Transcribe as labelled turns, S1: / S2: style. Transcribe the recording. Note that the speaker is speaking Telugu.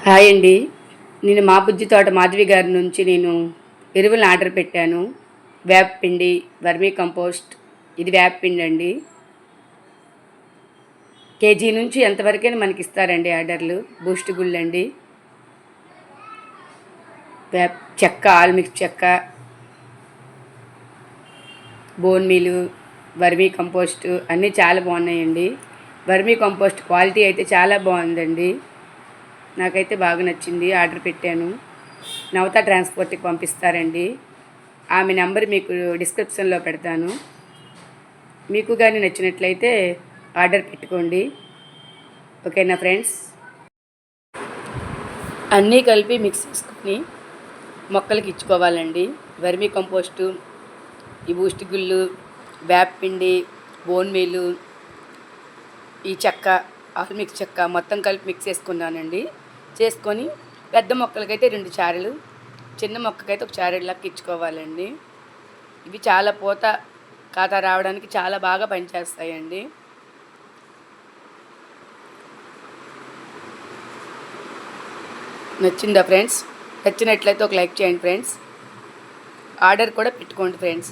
S1: హాయ్ అండి. నేను మా బుజ్జి తోట మాధవి గారి నుంచి ఎరువులను ఆర్డర్ పెట్టాను. వేపపిండి, వర్మీ కంపోస్ట్. ఇది వేపపిండి అండి. కేజీ నుంచి ఎంతవరకైనా మనకి ఇస్తారండి ఆర్డర్లు. బూస్ట్ గుళ్ళండి, వేప చెక్క, ఆల్మిక్స్ చెక్క, బోన్ మీలు, వర్మీ కంపోస్ట్ అన్నీ చాలా బాగున్నాయండి. వర్మీ కంపోస్ట్ క్వాలిటీ అయితే చాలా బాగుందండి. నాకైతే బాగా నచ్చింది. ఆర్డర్ పెట్టాను. నవత ట్రాన్స్పోర్ట్కి పంపిస్తారండి. ఆమె నెంబర్ మీకు డిస్క్రిప్షన్లో పెడతాను. మీకు కానీ నచ్చినట్లయితే ఆర్డర్ పెట్టుకోండి. ఓకేనా ఫ్రెండ్స్? అన్నీ కలిపి మిక్స్ చేసుకొని మొక్కలకి ఇచ్చుకోవాలండి. వర్మీ కంపోస్టు, ఈ బూస్ట్ గుళ్ళు, వేపపిండి, బోన్ మీలు, ఈ చెక్క, ఆల్మిక్స్ చెక్క మొత్తం కలిపి మిక్స్ చేసుకున్నానండి. చేసుకొని పెద్ద మొక్కలకైతే 2 చారెలు, చిన్న మొక్కకైతే ఒక చారెడు లెక్క ఇచ్చుకోవాలండి. ఇవి చాలా పూత ఖాతా రావడానికి చాలా బాగా పనిచేస్తాయండి. నచ్చిందా ఫ్రెండ్స్? నచ్చినట్లయితే ఒక లైక్ చేయండి ఫ్రెండ్స్. ఆర్డర్ కూడా పెట్టుకోండి ఫ్రెండ్స్.